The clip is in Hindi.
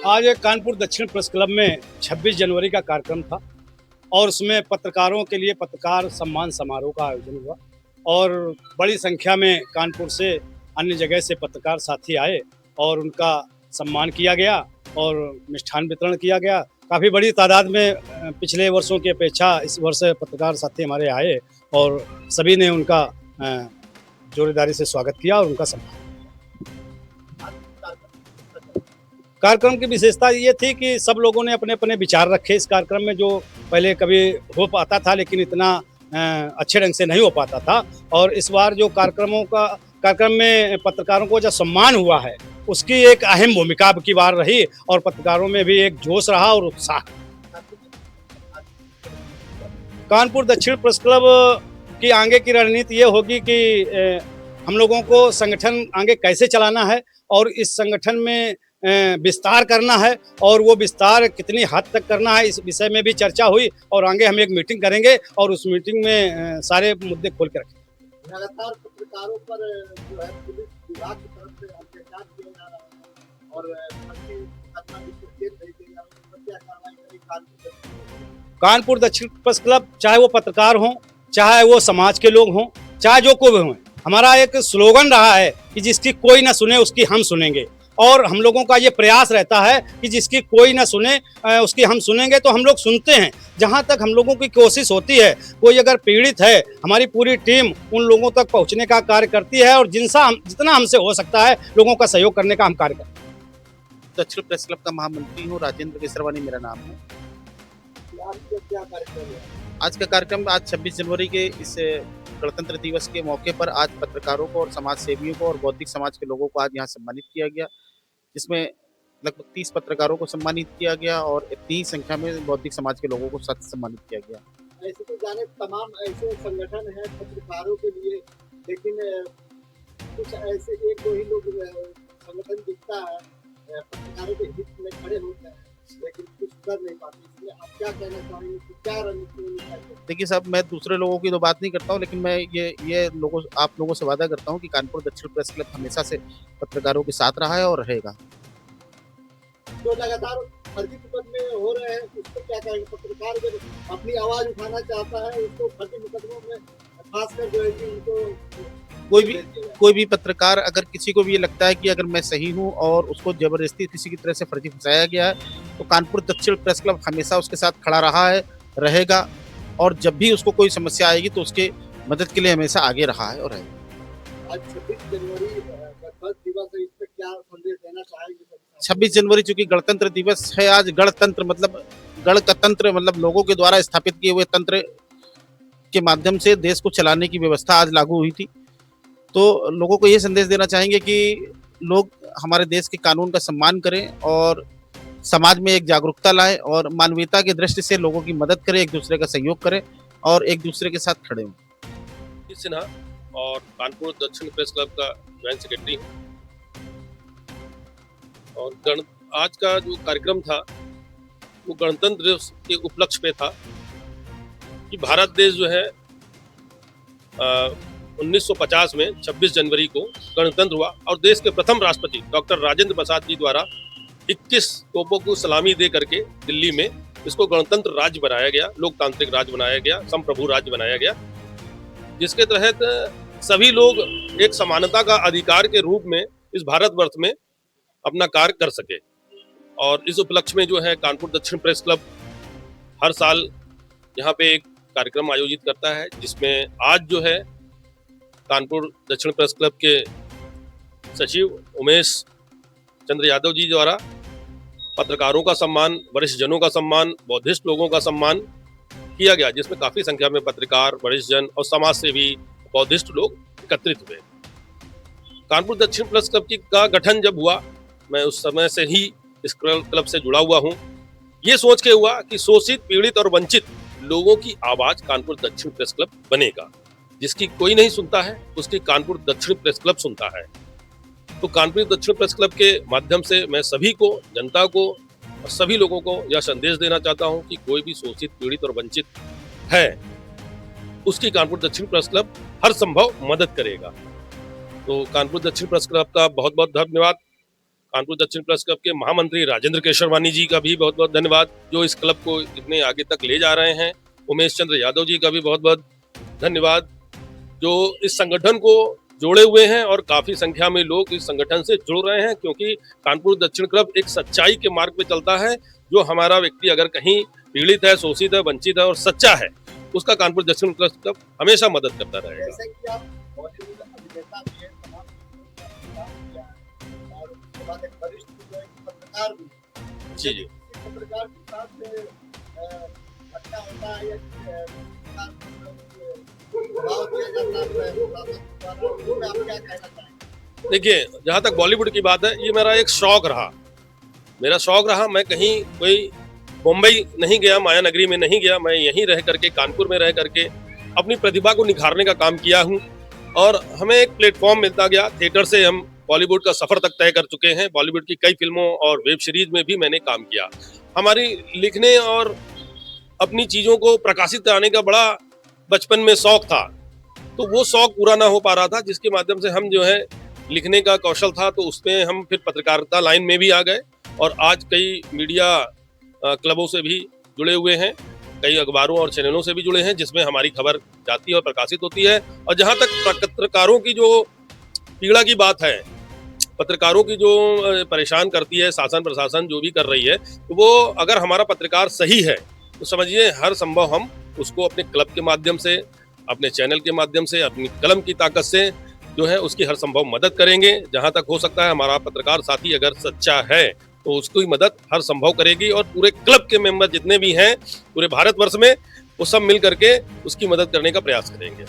आज एक कानपुर दक्षिण प्रेस क्लब में 26 जनवरी का कार्यक्रम था और उसमें पत्रकारों के लिए पत्रकार सम्मान समारोह का आयोजन हुआ और बड़ी संख्या में कानपुर से अन्य जगह से पत्रकार साथी आए और उनका सम्मान किया गया और मिष्ठान वितरण किया गया। काफ़ी बड़ी तादाद में पिछले वर्षों की अपेक्षा इस वर्ष पत्रकार साथी हमारे आए और सभी ने उनका जोरदारी से स्वागत किया और उनका सम्मान। कार्यक्रम की विशेषता ये थी कि सब लोगों ने अपने अपने विचार रखे इस कार्यक्रम में, जो पहले कभी हो पाता था लेकिन इतना अच्छे ढंग से नहीं हो पाता था। और इस बार जो कार्यक्रम में पत्रकारों को जो सम्मान हुआ है उसकी एक अहम भूमिका अब की बार रही और पत्रकारों में भी एक जोश रहा और उत्साह। कानपुर दक्षिण प्रेस क्लब की आगे की रणनीति ये होगी कि हम लोगों को संगठन आगे कैसे चलाना है और इस संगठन में विस्तार करना है और वो विस्तार कितनी हद तक करना है, इस विषय में भी चर्चा हुई और आगे हम एक मीटिंग करेंगे और उस मीटिंग में सारे मुद्दे खोल के रखेंगे। लगातार पत्रकारों पर जो है पुलिस विभाग की तरफ से अत्याचार किया जा रहा है और कानपुर दक्षिण प्रेस क्लब, चाहे वो पत्रकार हों, चाहे वो समाज के लोग हों, चाहे जो कोई हों, हमारा एक स्लोगन रहा है कि जिसकी कोई ना सुने उसकी हम सुनेंगे। और हम लोगों का ये प्रयास रहता है कि जिसकी कोई ना सुने उसकी हम सुनेंगे। तो हम लोग सुनते हैं, जहाँ तक हम लोगों की कोशिश होती है, कोई अगर पीड़ित है, हमारी पूरी टीम उन लोगों तक पहुँचने का कार्य करती है और जितना हमसे हो सकता है लोगों का सहयोग करने का हम कार्य करते हैं। दक्षिण प्रेस क्लब का महामंत्री हूँ, राजेंद्र केसरवानी मेरा नाम है। क्या कार्यक्रम है? आज का कार्यक्रम आज 26 जनवरी के इस गणतंत्र दिवस के मौके पर आज पत्रकारों को और समाज सेवियों को और बौद्धिक समाज के लोगों को आज यहाँ सम्मानित किया गया, जिसमें लगभग 30 पत्रकारों को सम्मानित किया गया और इतनी ही संख्या में बौद्धिक समाज के लोगों को सम्मानित किया गया। ऐसे तो जाने तमाम ऐसे संगठन हैं पत्रकारों के लिए, लेकिन कुछ ऐसे एक दो ही लोग संगठन दिखता है पत्रकारों के हित में खड़े होते हैं लेकिन कुछ कर नहीं पाते। इसलिए आप क्या कहना चाहेंगे कि क्या रणनीति? देखिए साहब, मैं दूसरे लोगों की तो बात नहीं करता हूँ, लेकिन मैं ये आप लोगों से वादा करता हूँ कि कानपुर दक्षिण प्रेस क्लब हमेशा से पत्रकारों के साथ रहा है और रहेगा। जो लगातार फर्जी मुकदमे हो रहे हैं उस पर क्या कहेंगे? पत्रकार जब अपनी आवाज उठाना चाहता है उसको फर्जी मुकदमों में खासकर जो है कि उनको कोई भी पत्रकार अगर किसी को भी ये लगता है कि अगर मैं सही हूं और उसको जबरदस्ती किसी की तरह से फर्जी फंसाया गया है, तो कानपुर दक्षिण प्रेस क्लब हमेशा उसके साथ खड़ा रहा है, रहेगा और जब भी उसको कोई समस्या आएगी तो उसके मदद के लिए हमेशा आगे रहा है और रहेगा। आज 26 जनवरी गणतंत्र दिवस है, इस पर क्या संदेश देना चाहेंगे? 26 जनवरी चूंकि गणतंत्र दिवस है, आज गणतंत्र मतलब गण का तंत्र मतलब लोगों के द्वारा स्थापित किए हुए तंत्र के माध्यम से देश को चलाने की व्यवस्था आज लागू हुई थी। तो लोगों को ये संदेश देना चाहेंगे कि लोग हमारे देश के कानून का सम्मान करें और समाज में एक जागरूकता लाएं और मानवीयता की दृष्टि से लोगों की मदद करें, एक दूसरे का सहयोग करें और एक दूसरे के साथ खड़े हों। सिन्हा और कानपुर दक्षिण प्रेस क्लब का ज्वाइंट सेक्रेटरी हूँ और आज का जो कार्यक्रम था वो गणतंत्र दिवस के उपलक्ष्य पे था कि भारत देश जो है 1950 में 26 जनवरी को गणतंत्र हुआ और देश के प्रथम राष्ट्रपति डॉक्टर राजेंद्र प्रसाद जी द्वारा 21 तोपों को सलामी दे करके दिल्ली में इसको गणतंत्र राज्य बनाया गया, लोकतांत्रिक राज्य बनाया गया, संप्रभु राज्य बनाया गया, जिसके तहत सभी लोग एक समानता का अधिकार के रूप में इस भारतवर्ष में अपना कार्य कर सके। और इस उपलक्ष्य में जो है कानपुर दक्षिण प्रेस क्लब हर साल यहाँ पे एक कार्यक्रम आयोजित करता है, जिसमें आज जो है कानपुर दक्षिण प्रेस क्लब के सचिव उमेश चंद्र यादव जी द्वारा पत्रकारों का सम्मान, वरिष्ठ जनों का सम्मान, बौद्धिस्ट लोगों का सम्मान किया गया, जिसमें काफ़ी संख्या में पत्रकार, वरिष्ठ जन और समाज सेवी बौद्धिस्ट लोग एकत्रित हुए। कानपुर दक्षिण प्रेस क्लब का गठन जब हुआ, मैं उस समय से ही इस क्लब से जुड़ा हुआ हूँ। ये सोच के हुआ कि शोषित, पीड़ित और वंचित लोगों की आवाज़ कानपुर दक्षिण प्रेस क्लब बनेगा। जिसकी कोई नहीं सुनता है उसकी कानपुर दक्षिण प्रेस क्लब सुनता है। तो कानपुर दक्षिण प्रेस क्लब के माध्यम से मैं सभी को, जनता को और सभी लोगों को यह संदेश देना चाहता हूं कि कोई भी शोषित, पीड़ित और वंचित है उसकी कानपुर दक्षिण प्रेस क्लब हर संभव मदद करेगा। तो कानपुर दक्षिण प्रेस क्लब का बहुत बहुत धन्यवाद। कानपुर दक्षिण प्रेस क्लब के महामंत्री राजेंद्र केशरवानी जी का भी बहुत बहुत धन्यवाद, जो इस क्लब को इतने आगे तक ले जा रहे हैं। उमेश चंद्र यादव जी का भी बहुत बहुत धन्यवाद, जो इस संगठन को जोड़े हुए हैं और काफी संख्या में लोग इस संगठन से जुड़ रहे हैं, क्योंकि कानपुर दक्षिण क्लब एक सच्चाई के मार्ग पे चलता है। जो हमारा व्यक्ति अगर कहीं पीड़ित है, शोषित है, वंचित है और सच्चा है, उसका कानपुर दक्षिण क्लब हमेशा मदद करता रहेगा। जैसे कि आप बॉलीवुड अभिनेता भी हैं, तमाम फिल्मों का काम किया है और उसके बाद एक वरिष्ठ जो है पत्रकार भी हैं। जी जी। किसी पत्रकार के साथ घटना होता है या दबाव दिया जाता है शासन द्वारा, उसमें आप क्या कहना चाहेंगे? देखिए, जहाँ तक बॉलीवुड की बात है, ये मेरा एक शौक रहा, मैं कहीं कोई मुंबई नहीं गया, माया नगरी में नहीं गया, मैं यहीं रह करके, कानपुर में रह करके अपनी प्रतिभा को निखारने का काम किया हूँ और हमें एक प्लेटफॉर्म मिलता गया। थिएटर से हम बॉलीवुड का सफर तक तय कर चुके हैं, बॉलीवुड की कई फिल्मों और वेब सीरीज में भी मैंने काम किया। हमारी लिखने और अपनी चीज़ों को प्रकाशित कराने का बड़ा बचपन में शौक था, तो वो शौक पूरा ना हो पा रहा था, जिसके माध्यम से हम जो है लिखने का कौशल था, तो उसमें हम फिर पत्रकारिता लाइन में भी आ गए और आज कई मीडिया क्लबों से भी जुड़े हुए हैं, कई अखबारों और चैनलों से भी जुड़े हैं, जिसमें हमारी खबर जाती है और प्रकाशित होती है। और जहाँ तक पत्रकारों की जो पीड़ा की बात है, पत्रकारों की जो परेशान करती है शासन प्रशासन जो भी कर रही है, तो वो अगर हमारा पत्रकार सही है तो समझिए हर संभव हम उसको अपने क्लब के माध्यम से, अपने चैनल के माध्यम से, अपनी कलम की ताकत से जो है उसकी हर संभव मदद करेंगे। जहाँ तक हो सकता है हमारा पत्रकार साथी अगर सच्चा है तो उसकी मदद हर संभव करेगी और पूरे क्लब के मेंबर जितने भी हैं पूरे भारतवर्ष में, वो सब मिल करके उसकी मदद करने का प्रयास करेंगे।